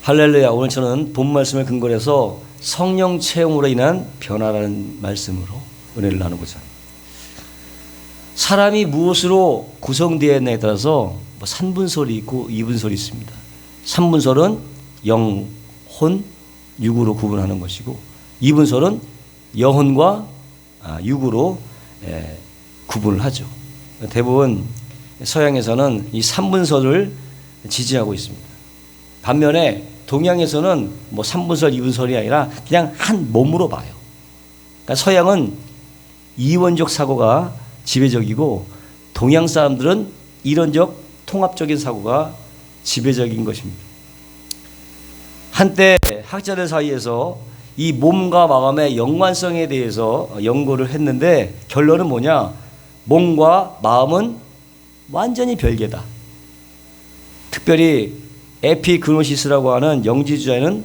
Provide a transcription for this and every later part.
할렐루야. 오늘 저는 본 말씀을 근거로 해서 성령 체험으로 인한 변화라는 말씀으로 은혜를 나누고자 합니다. 사람이 무엇으로 구성되어 있느냐에 따라서 산분설이 있고 이분설이 있습니다. 산분설은 영, 혼, 육으로 구분하는 것이고, 이분설은 영혼과 육으로 구분을 하죠. 대부분 서양에서는 이 삼분설을 지지하고 있습니다. 반면에 동양에서는 삼분설, 이분설이 아니라 그냥 한 몸으로 봐요. 그러니까 서양은 이원적 사고가 지배적이고, 동양 사람들은 이론적 통합적인 사고가 지배적인 것입니다. 한때 학자들 사이에서 이 몸과 마음의 연관성에 대해서 연구를 했는데, 결론은 뭐냐? 몸과 마음은 완전히 별개다. 특별히 에피그노시스라고 하는 영지주자는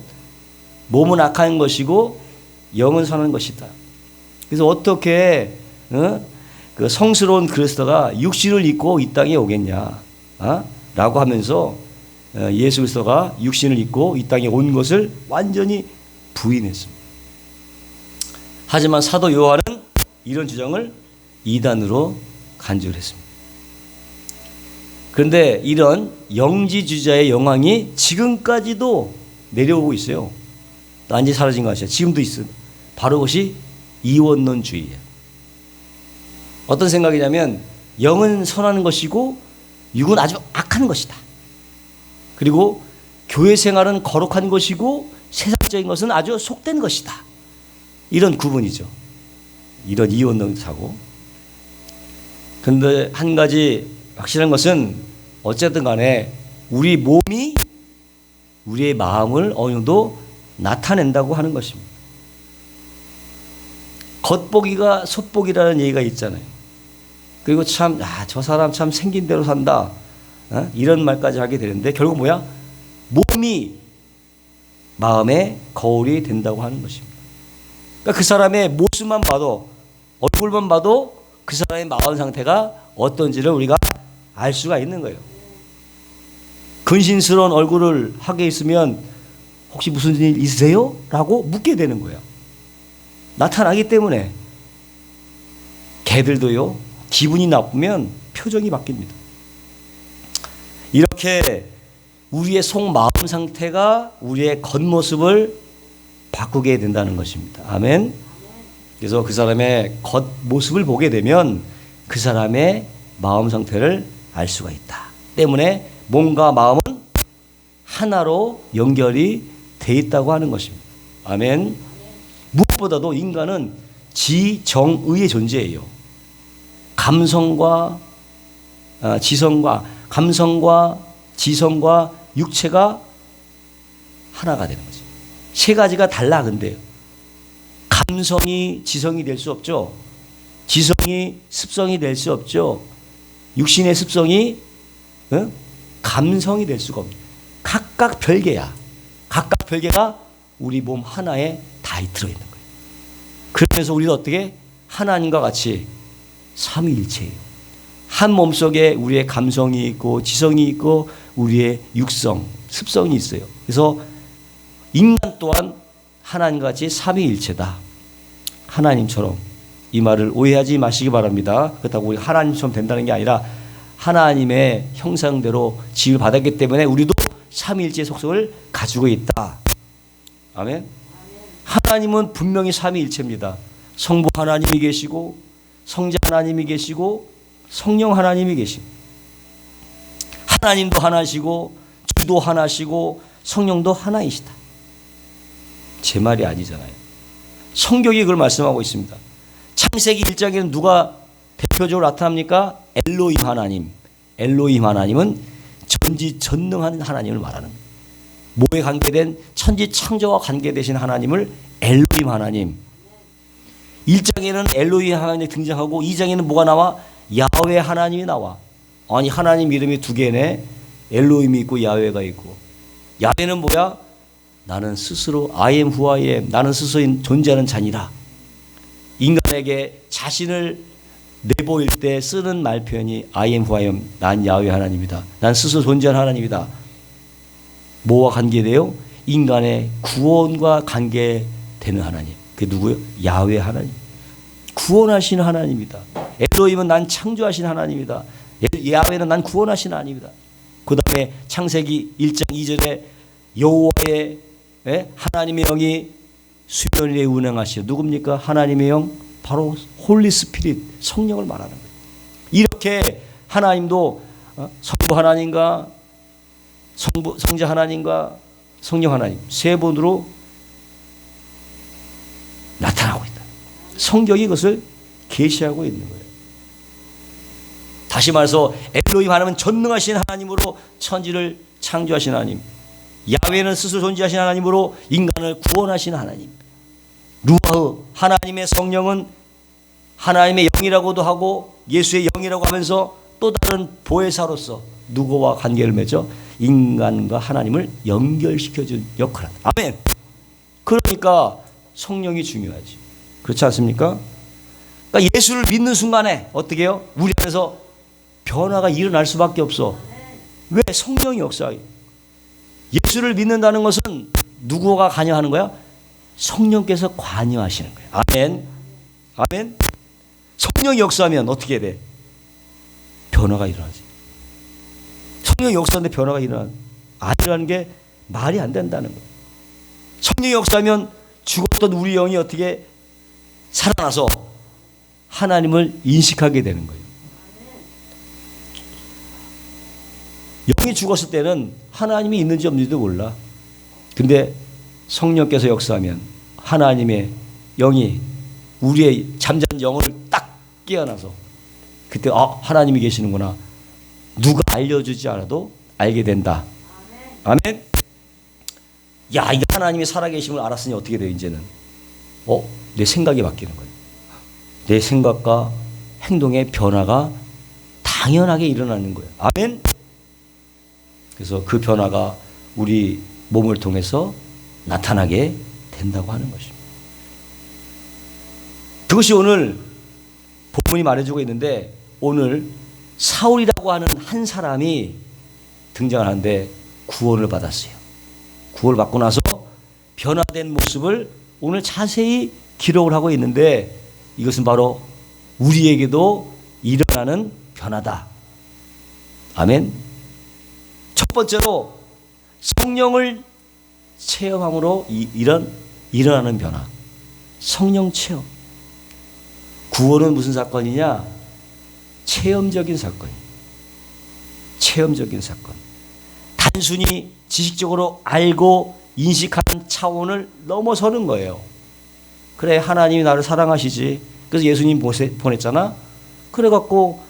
몸은 악한 것이고 영은 선한 것이다. 그래서 어떻게 그 성스러운 그리스도가 육신을 입고 이 땅에 오겠냐 라고 하면서 예수 그리스도가 육신을 입고 이 땅에 온 것을 완전히 부인했습니다. 하지만 사도 요한은 이런 주장을 이단으로 간주했습니다. 그런데 이런 영지주자의 영향이 지금까지도 내려오고 있어요. 완전히 사라진 거 아시죠? 지금도 있어요. 바로 그것이 이원론주의예요. 어떤 생각이냐면 영은 선한 것이고 육은 아주 악한 것이다. 그리고 교회 생활은 거룩한 것이고 세상적인 것은 아주 속된 것이다. 이런 구분이죠. 이런 이원론 사고. 그런데 한 가지 확실한 것은 어쨌든 간에 우리 몸이 우리의 마음을 어느 정도 나타낸다고 하는 것입니다. 겉보기가 속보기라는 얘기가 있잖아요. 그리고 참, 저 사람 참 생긴 대로 산다. 이런 말까지 하게 되는데 결국 뭐야? 몸이 마음의 거울이 된다고 하는 것입니다. 그러니까 그 사람의 모습만 봐도, 얼굴만 봐도 그 사람의 마음 상태가 어떤지를 우리가 알 수가 있는 거예요. 근신스러운 얼굴을 하게 있으면 혹시 무슨 일 있으세요? 라고 묻게 되는 거예요. 나타나기 때문에. 개들도요, 기분이 나쁘면 표정이 바뀝니다. 이렇게 우리의 속마음 상태가 우리의 겉모습을 바꾸게 된다는 것입니다. 아멘. 그래서 그 사람의 겉모습을 보게 되면 그 사람의 마음 상태를 알 수가 있다. 때문에 몸과 마음은 하나로 연결이 돼 있다고 하는 것입니다. 아멘. 무엇보다도 인간은 지정의의 존재예요. 감성과 지성과 육체가 하나가 되는 거죠. 세 가지가 달라. 근데요, 감성이 지성이 될 수 없죠. 지성이 습성이 될 수 없죠. 육신의 습성이 감성이 될 수가 없죠. 각각 별개야. 각각 별개가 우리 몸 하나에 다 들어있는 거예요. 그러면서 우리도 어떻게 하나님과 같이 삼위일체예요. 한 몸속에 우리의 감성이 있고 지성이 있고 우리의 육성, 습성이 있어요. 그래서 인간 또한 하나님과 같이 삼위일체다. 하나님처럼. 이 말을 오해하지 마시기 바랍니다. 그렇다고 우리 하나님처럼 된다는 게 아니라 하나님의 형상대로 지을 받았기 때문에 우리도 삼위일체의 속성을 가지고 있다. 아멘. 하나님은 분명히 삼위일체입니다. 성부 하나님이 계시고 성자 하나님이 계시고 성령 하나님이 계시고, 하나님도 하나시고 주도 하나시고 성령도 하나이시다. 제 말이 아니잖아요. 성경이 그걸 말씀하고 있습니다. 창세기 1장에는 누가 대표적으로 나타납니까? 엘로힘 하나님. 엘로힘 하나님은 전지전능한 하나님을 말하는 거예요. 뭐에 관계된 천지창조와 관계되신 하나님을 엘로힘 하나님. 1장에는 엘로힘 하나님이 등장하고 2장에는 뭐가 나와? 야훼 하나님이 나와. 아니, 하나님 이름이 두 개네. 엘로힘이 있고 야훼가 있고. 야훼는 뭐야? 나는 스스로 I am who I am. 나는 스스로 존재하는 자니라. 인간에게 자신을 내보일 때 쓰는 말 표현이 I am who I am. 난 야훼 하나님이다. 난 스스로 존재하는 하나님이다. 뭐와 관계돼요? 인간의 구원과 관계되는 하나님. 그게 누구요? 야훼 하나님. 구원하시는 하나님이다. 엘로힘은 난 창조하신 하나님이다. 야훼는 난 구원하신 하나님이다. 그 다음에 창세기 1장 2절에 여호와의 하나님의 영이 수면 위에 운행하시오. 누굽니까? 하나님의 영, 바로 홀리 스피릿, 성령을 말하는 거예요. 이렇게 하나님도 성부 하나님과 성자 하나님과 성령 하나님 세 분으로 나타나고 있다. 성경이 그것을 계시하고 있는 거예요. 다시 말해서 엘로힘 하나님은 전능하신 하나님으로 천지를 창조하신 하나님, 야훼는 스스로 존재하신 하나님으로 인간을 구원하신 하나님, 루아흐 하나님의 성령은 하나님의 영이라고도 하고 예수의 영이라고 하면서 또 다른 보혜사로서 누구와 관계를 맺어 인간과 하나님을 연결시켜준 역할을 한다. 아멘. 그러니까 성령이 중요하지. 그렇지 않습니까? 그러니까 예수를 믿는 순간에 어떻게 해요? 우리 안에서 변화가 일어날 수밖에 없어. 왜? 성령이 역사해. 예수를 믿는다는 것은 누구가 관여하는 거야? 성령께서 관여하시는 거예요. 아멘. 아멘. 성령이 역사하면 어떻게 돼? 변화가 일어나지. 성령이 역사하는데 변화가 안 일어나는 게 말이 안 된다는 거예요. 성령이 역사하면 죽었던 우리 영이 어떻게 살아나서 하나님을 인식하게 되는 거예요. 영이 죽었을 때는 하나님이 있는지 없는지도 몰라. 근데 성령께서 역사하면 하나님의 영이 우리의 잠자는 영을 딱 깨어나서 그때 하나님이 계시는구나. 누가 알려주지 않아도 알게 된다. 아멘. 야, 이게 하나님이 살아계심을 알았으니 어떻게 돼요? 이제는 내 생각이 바뀌는 거예요. 내 생각과 행동의 변화가 당연하게 일어나는 거예요. 아멘. 그래서 그 변화가 우리 몸을 통해서 나타나게 된다고 하는 것입니다. 그것이 오늘 본문이 말해주고 있는데, 오늘 사울이라고 하는 한 사람이 등장하는데 구원을 받았어요. 구원을 받고 나서 변화된 모습을 오늘 자세히 기록을 하고 있는데, 이것은 바로 우리에게도 일어나는 변화다. 아멘. 첫 번째로 성령을 체험함으로 일어나는 변화. 성령 체험. 구원은 무슨 사건이냐? 체험적인 사건. 체험적인 사건. 단순히 지식적으로 알고 인식하는 차원을 넘어서는 거예요. 그래, 하나님이 나를 사랑하시지. 그래서 예수님 보냈잖아. 그래갖고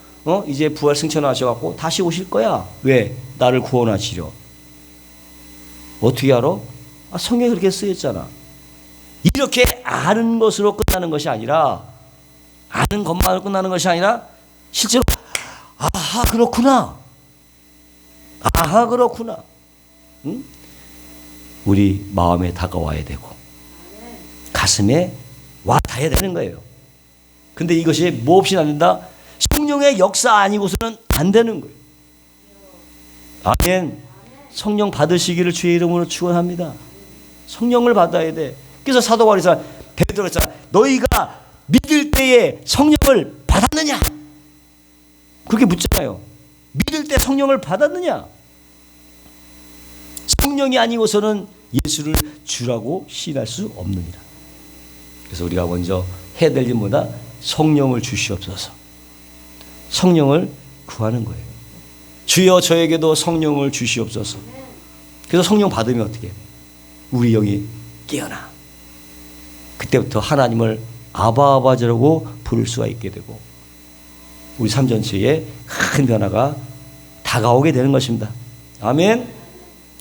이제 부활 승천하셔갖고 다시 오실 거야. 왜? 나를 구원하시려. 어떻게 알아? 성경에 그렇게 쓰였잖아. 이렇게 아는 것으로 끝나는 것이 아니라, 아는 것만으로 끝나는 것이 아니라 실제로 아하 그렇구나. 아하 그렇구나. 응? 우리 마음에 다가와야 되고 가슴에 와 닿아야 되는 거예요. 근데 이것이 몹시 안 된다? 성령의 역사 아니고서는 안 되는 거예요. 아멘. 성령 받으시기를 주의 이름으로 축원합니다. 성령을 받아야 돼. 그래서 사도 바울에서 베드로가 했잖아. 너희가 믿을 때에 성령을 받았느냐? 그렇게 묻잖아요. 믿을 때 성령을 받았느냐? 성령이 아니고서는 예수를 주라고 시인할 수 없느니라. 그래서 우리가 먼저 해야 될 일보다 성령을 주시옵소서. 성령을 구하는 거예요. 주여 저에게도 성령을 주시옵소서. 그래서 성령 받으면 어떻게? 우리 영이 깨어나. 그때부터 하나님을 아바아바라고 부를 수가 있게 되고 우리 삶 전체에 큰 변화가 다가오게 되는 것입니다. 아멘.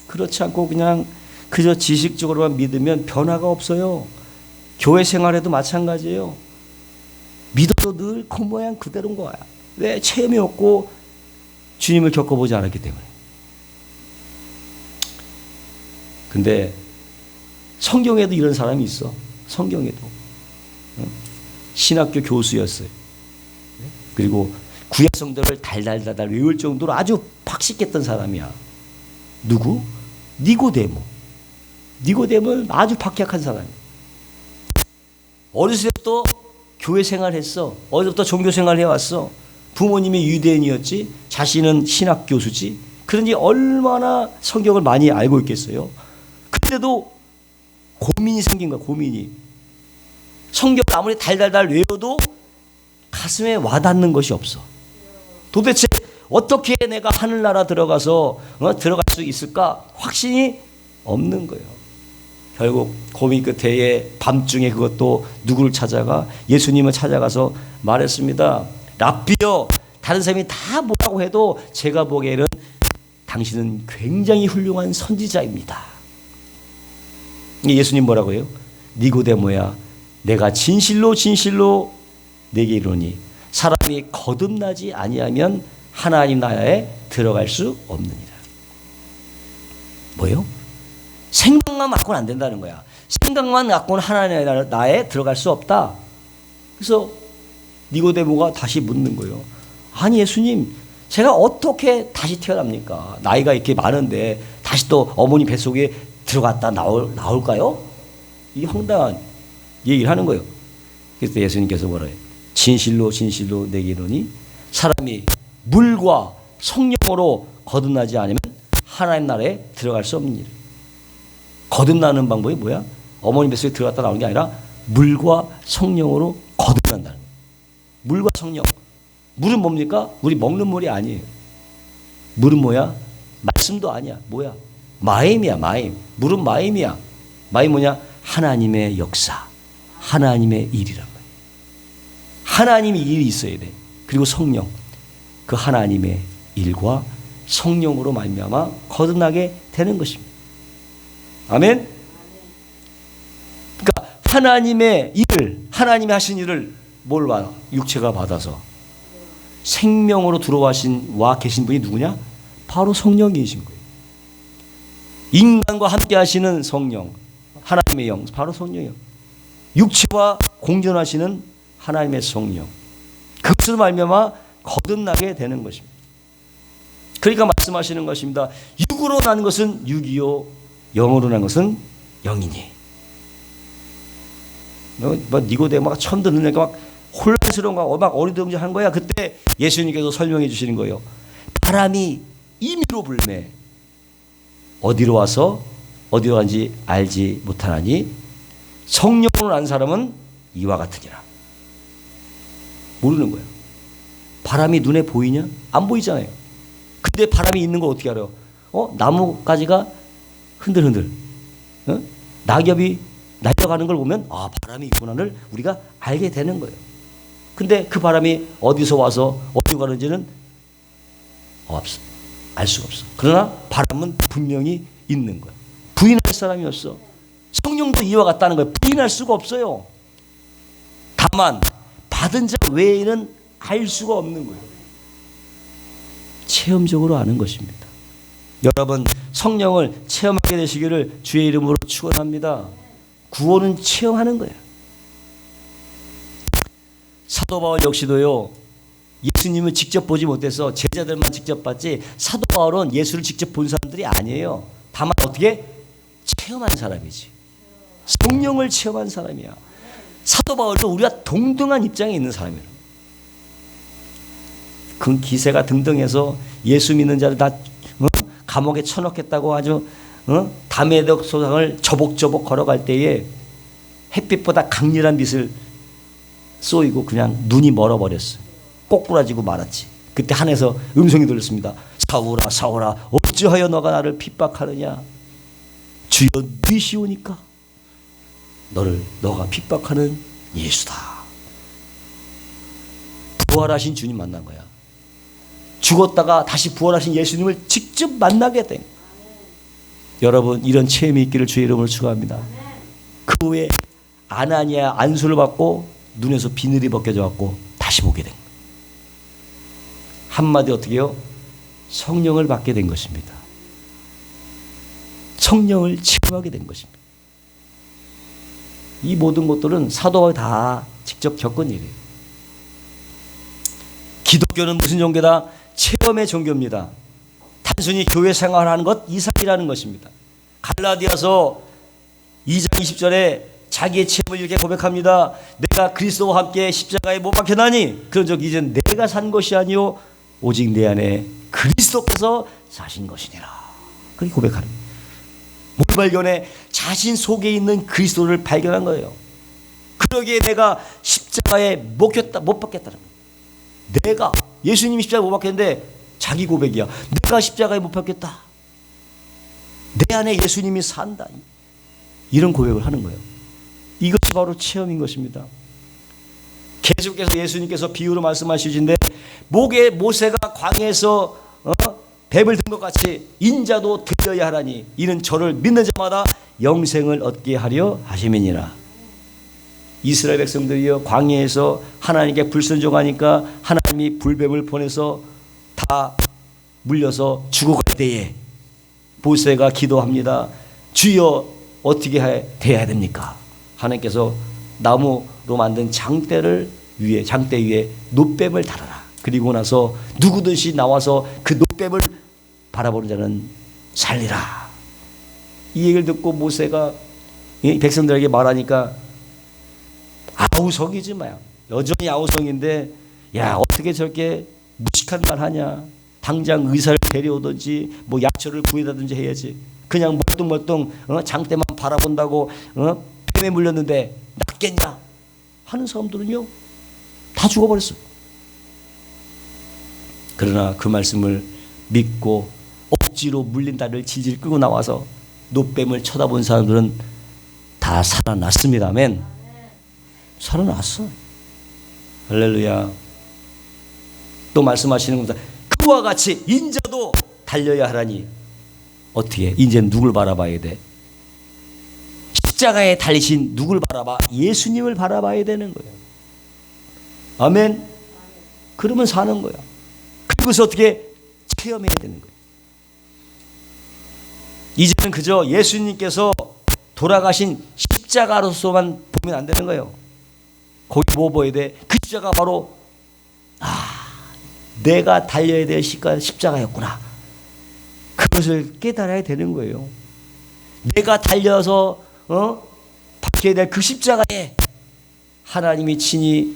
그렇지 않고 그냥 그저 지식적으로만 믿으면 변화가 없어요. 교회 생활에도 마찬가지예요. 믿어도 늘 그 모양 그대로인 거야. 왜? 체험이 없고 주님을 겪어보지 않았기 때문에. 근데 성경에도 이런 사람이 있어. 성경에도. 신학교 교수였어요. 그리고 구약 성도를 달달달달 외울 정도로 아주 박식했던 사람이야. 누구? 니고데모. 니고데모는 아주 박약한 사람이에요. 어렸을 때부터 교회 생활했어. 어려서부터 종교 생활을 해왔어. 부모님이 유대인이었지, 자신은 신학 교수지. 그러니 얼마나 성경을 많이 알고 있겠어요. 그때도 고민이 생긴 거야. 고민이. 성경을 아무리 달달달 외워도 가슴에 와닿는 것이 없어. 도대체 어떻게 내가 하늘나라 들어가서 들어갈 수 있을까? 확신이 없는 거예요. 결국 고민 끝에 밤중에 그것도 누구를 찾아가? 예수님을 찾아가서 말했습니다. 랍비여, 다른 사람이 다 뭐라고 해도 제가 보기에는 당신은 굉장히 훌륭한 선지자입니다. 예수님 뭐라고 해요? 니고데모야, 내가 진실로 진실로 내게 이르노니 사람이 거듭나지 아니하면 하나님 나라에 들어갈 수 없느니라. 뭐예요? 생각만 갖고는 안 된다는 거야. 생각만 갖고는 하나님 나라에 들어갈 수 없다. 그래서 니고데모가 다시 묻는 거예요. 아니 예수님, 제가 어떻게 다시 태어납니까? 나이가 이렇게 많은데 다시 또 어머니 뱃속에 들어갔다 나올까요? 이 황당한 얘기를 하는 거예요. 그래서 예수님께서 뭐라 해요? 진실로 진실로 내게 이르노니 사람이 물과 성령으로 거듭나지 않으면 하나님 나라에 들어갈 수 없는 일. 거듭나는 방법이 뭐야? 어머니 뱃속에 들어갔다 나오는 게 아니라 물과 성령으로 거듭난다는 거예요. 물과 성령. 물은 뭡니까? 우리 먹는 물이 아니에요. 물은 뭐야? 말씀도 아니야. 뭐야? 마임이야, 마임. 물은 마임이야. 마임 뭐냐? 하나님의 역사, 하나님의 일이란 말이에요. 하나님의 일이 있어야 돼. 그리고 성령. 그 하나님의 일과 성령으로 말미암아 거듭나게 되는 것입니다. 아멘? 그러니까 하나님의 일을, 하나님이 하신 일을 뭘 봐? 육체가 받아서 생명으로 들어와 계신 분이 누구냐? 바로 성령이신 거예요. 인간과 함께 하시는 성령, 하나님의 영, 바로 성령이요. 육체와 공존하시는 하나님의 성령. 그것으로 말미암아 거듭나게 되는 것입니다. 그러니까 말씀하시는 것입니다. 육으로 난 것은 육이요, 영으로 난 것은 영이니. 니고데모가 처음 듣는 막 혼란스러운 거, 막 어리둥절한 거야. 그때 예수님께서 설명해 주시는 거예요. 바람이 임의로 불매 어디로 와서 어디로 간지 알지 못하나니 성령으로 난 사람은 이와 같으니라. 모르는 거야. 바람이 눈에 보이냐? 안 보이잖아요. 근데 바람이 있는 걸 어떻게 알아요? 나뭇가지가 흔들흔들, 낙엽이 날려가는 걸 보면 아, 바람이 있구나를 우리가 알게 되는 거예요. 근데 그 바람이 어디서 와서 어디로 가는지는 없어. 알 수가 없어. 그러나 바람은 분명히 있는 거예요. 부인할 사람이 없어. 성령도 이와 같다는 거예요. 부인할 수가 없어요. 다만 받은 자 외에는 알 수가 없는 거예요. 체험적으로 아는 것입니다. 여러분 성령을 체험하게 되시기를 주의 이름으로 축원합니다. 구원은 체험하는 거예요. 사도 바울 역시도요. 예수님을 직접 보지 못해서 제자들만 직접 봤지 사도 바울은 예수를 직접 본 사람들이 아니에요. 다만 어떻게? 체험한 사람이지. 성령을 체험한 사람이야. 사도 바울도 우리가 동등한 입장에 있는 사람이에요. 그 기세가 등등해서 예수 믿는 자를 다 감옥에 쳐넣겠다고 아주 담에덕 소상을 저복저복 걸어갈 때에 햇빛보다 강렬한 빛을 쏘이고 그냥 눈이 멀어버렸어요. 꼬꾸라지고 말았지. 그때 하늘에서 음성이 들렸습니다. 사울아 사울아 어찌하여 너가 나를 핍박하느냐. 주여 니시오니까 너가 핍박하는 예수다. 부활하신 주님 만난 거야. 죽었다가 다시 부활하신 예수님을 직접 만나게 된 거야. 여러분 이런 체험이 있기를 주의 이름으로 축원합니다. 그 후에 아나니아 안수를 받고 눈에서 비늘이 벗겨져 갖고 다시 보게 된 거예요. 한마디 어떻게 해요? 성령을 받게 된 것입니다. 성령을 체험하게 된 것입니다. 이 모든 것들은 사도가 다 직접 겪은 일이에요. 기독교는 무슨 종교다? 체험의 종교입니다. 단순히 교회 생활하는 것 이상이라는 것입니다. 갈라디아서 2장 20절에 자기의 체험을 이렇게 고백합니다. 내가 그리스도와 함께 십자가에 못 박혀나니 그런즉 이제 내가 산 것이 아니요 오직 내 안에 그리스도께서 사신 것이니라. 그렇게 고백하는 거예요. 뭘 발견해? 자신 속에 있는 그리스도를 발견한 거예요. 그러기에 내가 십자가에 못 박혔다는 거예요. 내가 예수님이 십자가에 못 박혔는데 자기 고백이야. 내가 십자가에 못 박혔다. 내 안에 예수님이 산다. 이런 고백을 하는 거예요. 이것이 바로 체험인 것입니다. 계속해서 예수님께서 비유로 말씀하시는데 모세가 광야에서 뱀을 든 것 같이 인자도 들려야 하라니 이는 저를 믿는 자마다 영생을 얻게 하려 하심이니라. 이스라엘 백성들이요 광야에서 하나님께 불순종하니까 하나님이 불뱀을 보내서 다 물려서 죽어갈 때에 모세가 기도합니다. 주여 어떻게 돼야 됩니까? 하나님께서 나무로 만든 장대 위에 놋뱀을 달아라. 그리고 나서 누구든지 나와서 그 놋뱀을 바라보는 자는 살리라. 이 얘기를 듣고 모세가 백성들에게 말하니까 아우성이지 마요. 여전히 아우성인데 야 어떻게 저렇게 무식한 말 하냐. 당장 의사를 데려오든지 뭐 약초를 구해다든지 해야지. 그냥 멀뚱멀뚱 장대만 바라본다고 뱀에 물렸는데 낫겠냐 하는 사람들은요 다 죽어버렸어요. 그러나 그 말씀을 믿고 억지로 물린 다리를 질질 끌고 나와서 놋뱀을 쳐다본 사람들은 다 살아났습니다. 아멘. 살아났어. 할렐루야. 또 말씀하시는 겁니다. 그와 같이 인자도 달려야 하라니. 어떻게? 이제는 누굴 바라봐야 돼? 십자가에 달리신 누굴 바라봐? 예수님을 바라봐야 되는 거예요. 아멘. 그러면 사는 거야. 그리고서 어떻게 체험해야 되는 거예요. 이제는 그저 예수님께서 돌아가신 십자가로서만 보면 안 되는 거예요. 거기 뭐 보여야 돼? 그 십자가 바로 내가 달려야 될 십자가였구나. 그것을 깨달아야 되는 거예요. 내가 달려서 박혀야 될 그 십자가에 하나님이 친히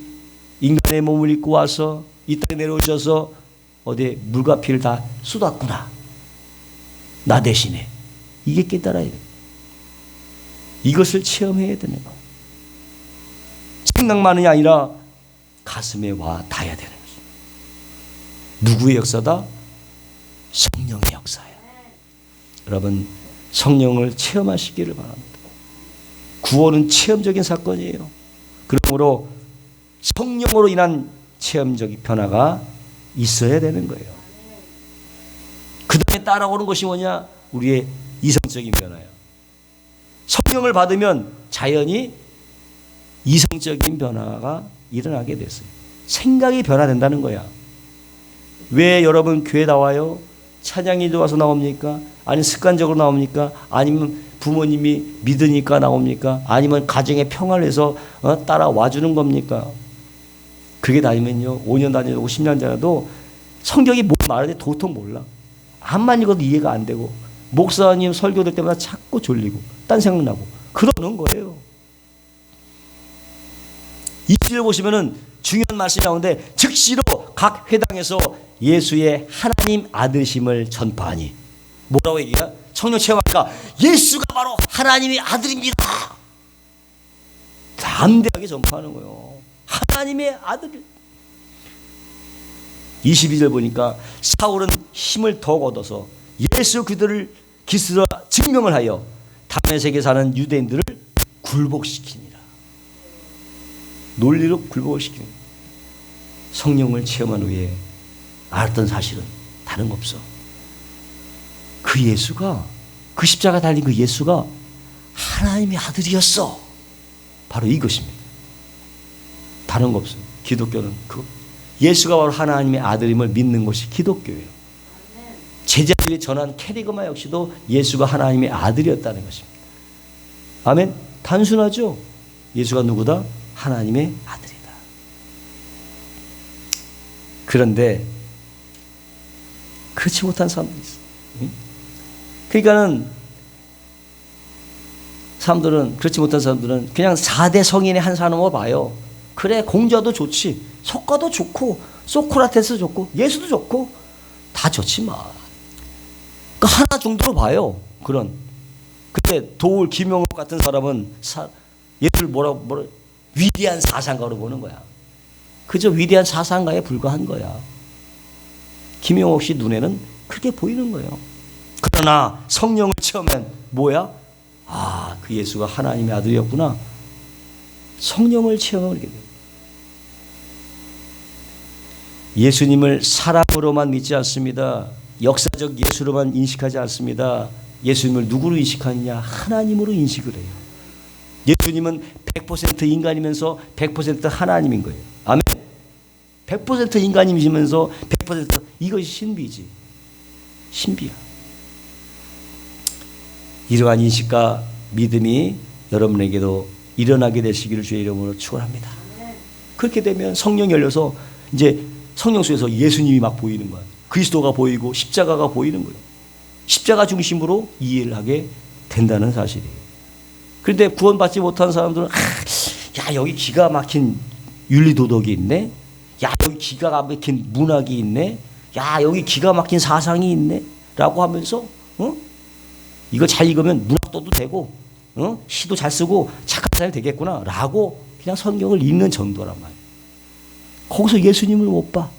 인간의 몸을 입고 와서 이 땅에 내려오셔서 어디에 물과 피를 다 쏟았구나. 나 대신에. 이게 깨달아야 돼요. 이것을 체험해야 되는 거예요. 생각만이 아니라 가슴에 와 닿아야 되는 거죠. 누구의 역사다? 성령의 역사예요. 여러분 성령을 체험하시기를 바랍니다. 구원은 체험적인 사건이에요. 그러므로 성령으로 인한 체험적인 변화가 있어야 되는 거예요. 그 다음에 따라오는 것이 뭐냐? 우리의 이성적인 변화예요. 성령을 받으면 자연히 이성적인 변화가 일어나게 됐어요. 생각이 변화된다는 거야. 왜 여러분 교회 나와요? 찬양이 좋아서 나옵니까? 아니면 습관적으로 나옵니까? 아니면 부모님이 믿으니까 나옵니까? 아니면 가정의 평화를 위해서 따라와 주는 겁니까? 그게 다니면요 5년 다니고 10년 다녀도 성경이 뭘 말하는지 도통 몰라. 한만 읽어도 이해가 안 되고 목사님 설교될 때마다 자꾸 졸리고 딴 생각나고 그러는 거예요. 20절 보시면은 중요한 말씀이 나오는데 즉시로 각 회당에서 예수의 하나님 아들심을 전파하니 뭐라고 얘기해요? 성령 체험하니까 예수가 바로 하나님의 아들입니다. 담대하게 전파하는 거예요. 하나님의 아들. 22절 보니까 사울은 힘을 더욱 얻어서 예수 그들을 기스라 증명을 하여 다메섹에 사는 유대인들을 굴복시키니라. 논리로 굴복을 시키는 성령을 체험한 후에 알았던 사실은 다른 거 없어. 그 예수가 그 십자가 달린 그 예수가 하나님의 아들이었어. 바로 이것입니다. 다른 거 없어요. 기독교는 그 예수가 바로 하나님의 아들임을 믿는 것이 기독교예요. 제자들이 전한 캐리그마 역시도 예수가 하나님의 아들이었다는 것입니다. 아멘. 단순하죠. 예수가 누구다? 하나님의 아들이다. 그런데 그렇지 못한 사람들이 있어요. 그러니까는 사람들은, 그렇지 못한 사람들은 그냥 4대 성인의 한 사람으로 봐요. 그래, 공자도 좋지, 석가도 좋고, 소크라테스 좋고, 예수도 좋고, 다 좋지만 그 하나 정도로 봐요. 그런. 근데 도울 김영옥 같은 사람은 예수를 뭐라 위대한 사상가로 보는 거야. 그저 위대한 사상가에 불과한 거야. 김영옥 씨 눈에는 그렇게 보이는 거예요. 그러나 성령을 체험한 뭐야? 아, 그 예수가 하나님의 아들이었구나. 성령을 체험하게 돼요. 예수님을 사람으로만 믿지 않습니다. 역사적 예수로만 인식하지 않습니다. 예수님을 누구로 인식하느냐? 하나님으로 인식을 해요. 예수님은 100% 인간이면서 100% 하나님인 거예요. 아멘. 100% 인간이시면서 100% 이것이 신비지. 신비야. 이러한 인식과 믿음이 여러분에게도 일어나게 되시기를 주의 이름으로 축원합니다. 그렇게 되면 성령이 열려서 이제 성령 속에서 예수님이 막 보이는 거야. 그리스도가 보이고 십자가가 보이는 거예요. 십자가 중심으로 이해를 하게 된다는 사실이에요. 그런데 구원받지 못한 사람들은 야, 여기 기가 막힌 윤리도덕이 있네. 야, 여기 기가 막힌 문학이 있네. 야, 여기 기가 막힌 사상이 있네. 라고 하면서 이거 잘 읽으면 문학도도 되고 시도 잘 쓰고 착한 사람이 되겠구나 라고 그냥 성경을 읽는 정도란 말이에요. 거기서 예수님을 못 봐.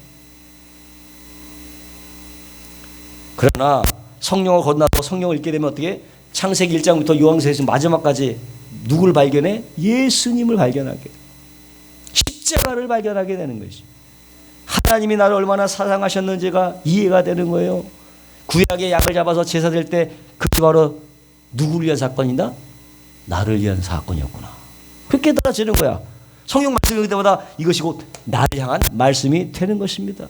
그러나 성령을 건너서 성령을 읽게 되면 어떻게? 창세기 1장부터 요한계시록 마지막까지 누구를 발견해? 예수님을 발견하게 돼. 십자가를 발견하게 되는 것이. 하나님이 나를 얼마나 사랑하셨는지가 이해가 되는 거예요. 구약의 약을 잡아서 제사 드릴 때 그게 바로 누구를 위한 사건이다? 나를 위한 사건이었구나. 그렇게 깨달아지는 거야. 성령 말씀이 읽을 때마다 이것이 곧 나를 향한 말씀이 되는 것입니다.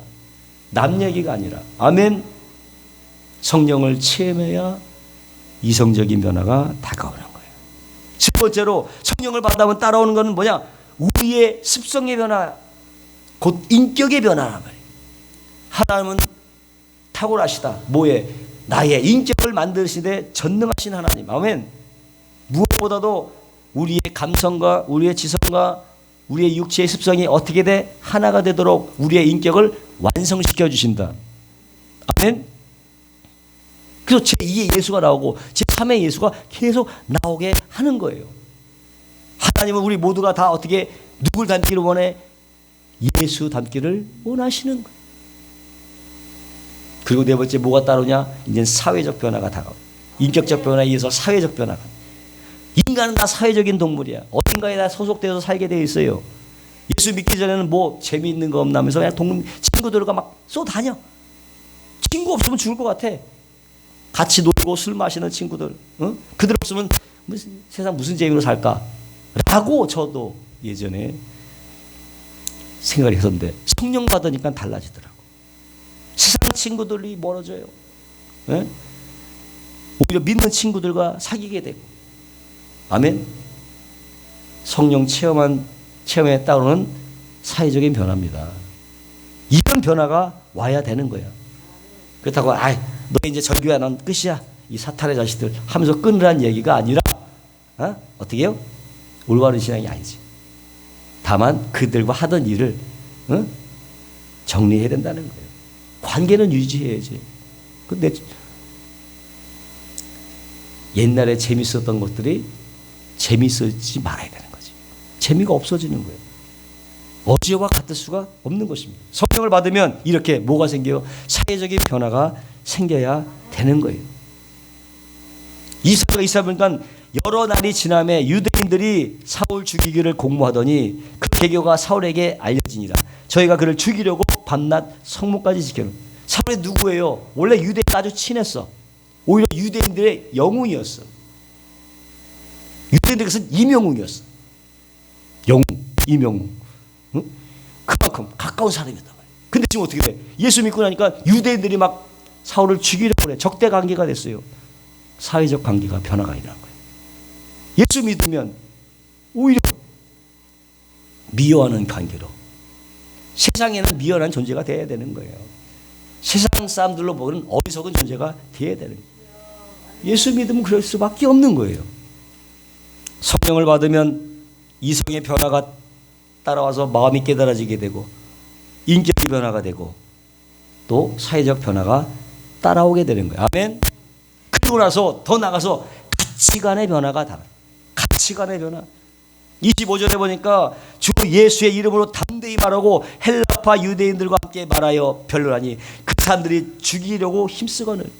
남 얘기가 아니라. 아멘. 성령을 체험해야 이성적인 변화가 다가오는 거예요. 첫 번째로 성령을 받아면 따라오는 것은 뭐냐? 우리의 습성의 변화, 곧 인격의 변화란 말이에요. 하나님은 탁월하시다. 뭐에? 나의 인격을 만드시되 전능하신 하나님. 아멘. 무엇보다도 우리의 감성과 우리의 지성과 우리의 육체의 습성이 어떻게 돼? 하나가 되도록 우리의 인격을 완성시켜 주신다. 아멘. 그래서 제2의 예수가 나오고 제3의 예수가 계속 나오게 하는 거예요. 하나님은 우리 모두가 다 어떻게 누굴 닮기를 원해? 예수 닮기를 원하시는 거예요. 그리고 네 번째 뭐가 따르냐? 이제 사회적 변화가 다가와요. 인격적 변화에 의해서 사회적 변화가. 인간은 다 사회적인 동물이야. 어딘가에 다 소속되어서 살게 되어 있어요. 예수 믿기 전에는 뭐 재미있는 거 없나 하면서 그냥 친구들과 막 쏘다녀. 친구 없으면 죽을 것 같아. 같이 놀고 술 마시는 친구들. 그들 없으면 세상 무슨 재미로 살까? 라고 저도 예전에 생각을 했었는데 성령 받으니까 달라지더라고. 세상 친구들이 멀어져요. 네? 오히려 믿는 친구들과 사귀게 되고. 아멘. 성령 체험에 따르는 사회적인 변화입니다. 이런 변화가 와야 되는 거예요. 그렇다고 너 이제 절교야, 넌 끝이야, 이 사탄의 자식들 하면서 끊으라는 얘기가 아니라 어떻게 해요? 올바른 신앙이 아니지. 다만 그들과 하던 일을 정리해야 된다는 거예요. 관계는 유지해야지. 근데 옛날에 재밌었던 것들이 재밌어지지 말아야 되는 거지. 재미가 없어지는 거예요. 어제와 같을 수가 없는 것입니다. 성령을 받으면 이렇게 뭐가 생겨요? 사회적인 변화가 생겨야 되는 거예요. 이사가 있다 보니까 여러 날이 지남에 유대인들이 사울 죽이기를 공모하더니 그 계교가 사울에게 알려지니라. 저희가 그를 죽이려고 밤낮 성문까지 지켜는. 사울이 누구예요? 원래 유대인과 아주 친했어. 오히려 유대인들의 영웅이었어. 유대인들 것은 이명웅이었어. 영웅, 이명웅. 응? 그만큼 가까운 사람이었단 말이야. 근데 지금 어떻게 돼? 예수 믿고 나니까 유대인들이 막 사울을 죽이려고 그래. 적대 관계가 됐어요. 사회적 관계가 변화가 일어난 거예요. 예수 믿으면 오히려 미워하는 관계로, 세상에는 미워하는 존재가 돼야 되는 거예요. 세상 사람들로 보는 어리석은 존재가 돼야 되는 거예요. 예수 믿으면 그럴 수밖에 없는 거예요. 성령을 받으면 이성의 변화가 따라와서 마음이 깨달아지게 되고 인격의 변화가 되고 또 사회적 변화가 따라오게 되는 거예요. 아멘. 그리고 나서 더 나가서 가치관의 변화가 달라요. 가치관의 변화. 25절에 보니까 주 예수의 이름으로 담대히 말하고 헬라파 유대인들과 함께 말하여 변론하니 그 사람들이 죽이려고 힘쓰거늘.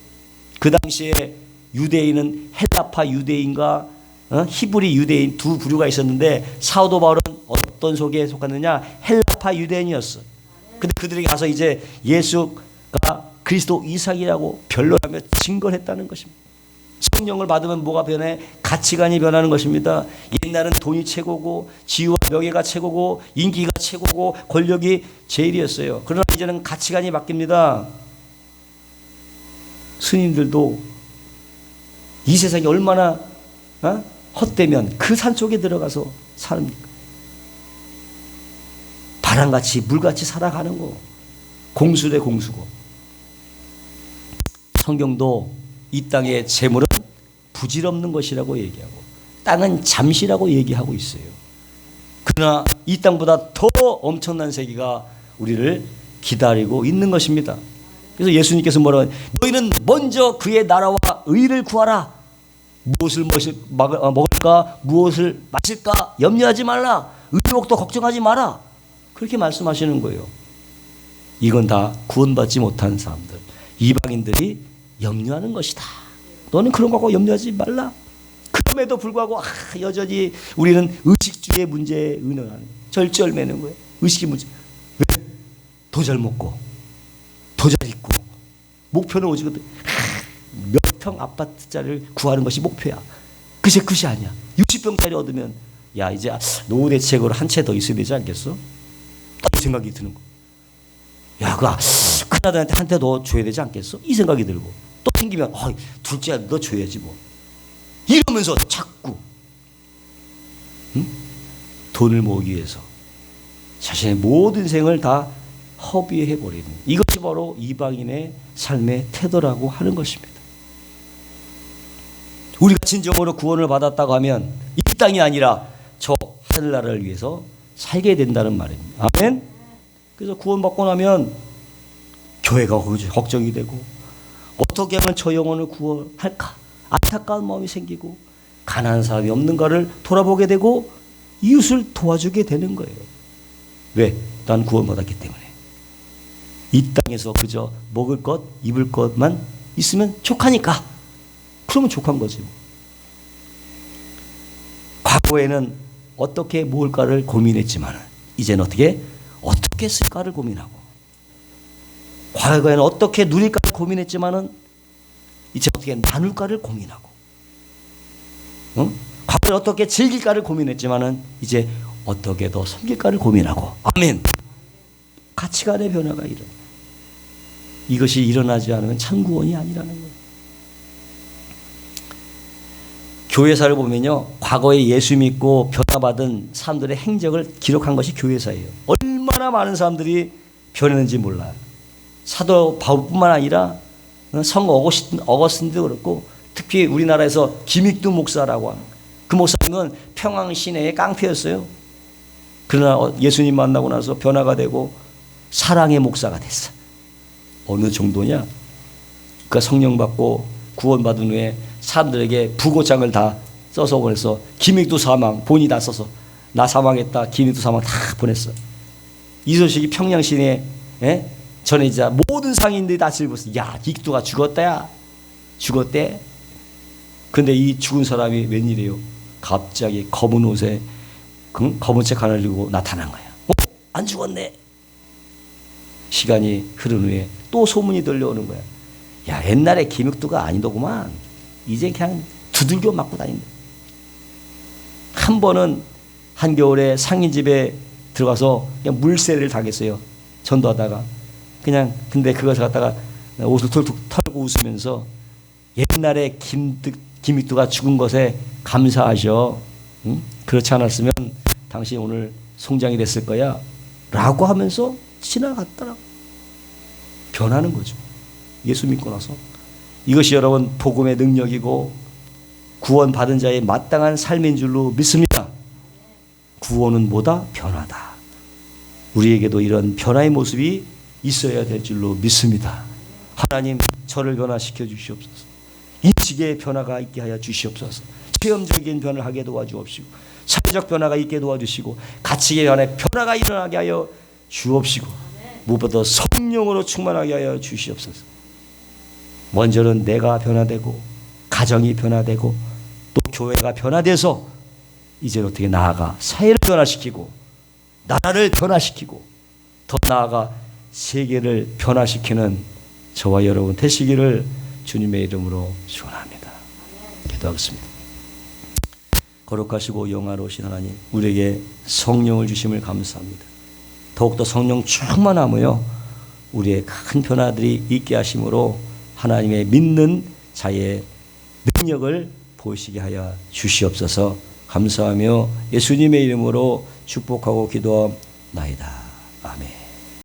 그 당시에 유대인은 헬라파 유대인과 히브리 유대인 두 부류가 있었는데 사도 바울은 어떤 속에 속았느냐? 헬라파 유대인이었어. 근데 그들이 가서 이제 예수가 그리스도 이삭이라고 변론하며 증거를 했다는 것입니다. 성령을 받으면 뭐가 변해? 가치관이 변하는 것입니다. 옛날은 돈이 최고고 지위와 명예가 최고고 인기가 최고고 권력이 제일이었어요. 그러나 이제는 가치관이 바뀝니다. 스님들도 이 세상이 얼마나 헛되면 그 산속에 들어가서 삽니까? 바람같이 물같이 살아가는 거. 공수래 공수고. 성경도 이 땅의 재물은 부질없는 것이라고 얘기하고 땅은 잠시라고 얘기하고 있어요. 그러나 이 땅보다 더 엄청난 세계가 우리를 기다리고 있는 것입니다. 그래서 예수님께서 뭐라고 하냐? 너희는 먼저 그의 나라와 의를 구하라. 무엇을 먹을까 무엇을 마실까 염려하지 말라. 의복도 걱정하지 마라. 그렇게 말씀하시는 거예요. 이건 다 구원받지 못한 사람들, 이방인들이 염려하는 것이다. 너는 그런 거하고 염려하지 말라. 그럼에도 불구하고 여전히 우리는 의식주의 문제에 의논하는, 절절매는 거예요. 의식의 문제. 왜? 더 잘 먹고 더 잘 입고 목표는 오직 몇 평 아파트짜리를 구하는 것이 목표야. 그것이 아니야. 60평짜리 얻으면 야 이제 노후 대책으로 한 채 더 있어야 되지 않겠어? 이 생각이 드는 거. 야 그 큰아들한테 한 대 더 줘야 되지 않겠어? 이 생각이 들고 또 생기면 둘째 아들 너 줘야지 뭐. 이러면서 자꾸 돈을 모으기 위해서 자신의 모든 생을 다 허비해버리는, 이것이 바로 이방인의 삶의 태도라고 하는 것입니다. 우리가 진정으로 구원을 받았다고 하면 이 땅이 아니라 저 하늘나라를 위해서 살게 된다는 말입니다. 아멘. 그래서 구원받고 나면 교회가 걱정이 되고 어떻게 하면 저 영혼을 구원할까 안타까운 마음이 생기고 가난한 사람이 없는가를 돌아보게 되고 이웃을 도와주게 되는 거예요. 왜? 난 구원받았기 때문에. 이 땅에서 그저 먹을 것 입을 것만 있으면 족하니까. 그러면 족한 거지. 과거에는 어떻게 모을까를 고민했지만 이제는 어떻게 쓸까를 고민하고, 과거에는 어떻게 누릴까를 고민했지만은 이제 어떻게 나눌까를 고민하고, 과거에 어떻게 즐길까를 고민했지만은 이제 어떻게 더 섬길까를 고민하고. 아멘. 가치관의 변화가 일어나. 이것이 일어나지 않으면 참 구원이 아니라는 거예요. 교회사를 보면요, 과거에 예수 믿고 변화받은 사람들의 행적을 기록한 것이 교회사예요. 얼마나 많은 사람들이 변했는지 몰라요. 사도 바울뿐만 아니라 성 어거스틴도 그렇고, 특히 우리나라에서 김익두 목사라고 하는 그 목사님은 평양 시내의 깡패였어요. 그러나 예수님 만나고 나서 변화가 되고 사랑의 목사가 됐어. 어느 정도냐? 그 성령 받고 구원받은 후에 사람들에게 부고장을 다 써서 보냈어. 김익두 사망 본이 다 써서 나 사망했다, 김익두 사망 다 보냈어. 이 소식이 평양 시내에 전해지자 모든 상인들이 다 즐거웠어. 야, 익두가 죽었다야. 죽었대. 근데 이 죽은 사람이 웬일이에요? 갑자기 검은 옷에 검은 책 하나를 들고 나타난 거야. 안 죽었네. 시간이 흐른 후에 또 소문이 들려오는 거야. 야, 옛날에 김익두가 아니더구만. 이제 그냥 두들겨 맞고 다닌다. 한 번은 한겨울에 상인집에 들어가서 그냥 물세를 당했어요. 전도하다가. 근데 그것을 갖다가 옷을 툭툭 털고 웃으면서 옛날에 김익두가 죽은 것에 감사하셔. 응? 그렇지 않았으면 당신이 오늘 송장이 됐을 거야. 라고 하면서 지나갔더라고. 변하는 거죠. 예수 믿고 나서. 이것이 여러분 복음의 능력이고 구원받은 자의 마땅한 삶인 줄로 믿습니다. 구원은 뭐다? 변화다. 우리에게도 이런 변화의 모습이 있어야 될 줄로 믿습니다. 하나님, 저를 변화시켜 주시옵소서. 인식의 변화가 있게 하여 주시옵소서. 체험적인 변화를 하게 도와주옵시고, 사회적 변화가 있게 도와주시고, 가치의 변화가 일어나게 하여 주옵시고, 무엇보다 성령으로 충만하게 하여 주시옵소서. 먼저는 내가 변화되고, 가정이 변화되고, 또 교회가 변화돼서 이제 어떻게 나아가 사회를 변화시키고, 나라를 변화시키고, 더 나아가 세계를 변화시키는 저와 여러분 되시기를 주님의 이름으로 축원합니다. 기도하겠습니다. 거룩하시고 영화로우신 하나님, 우리에게 성령을 주심을 감사합니다. 더욱더 성령 충만하며 우리의 큰 변화들이 있게 하심으로 하나님의 믿는 자의 능력을 보이시게 하여 주시옵소서. 감사하며 예수님의 이름으로 축복하고 기도하나이다. 아멘.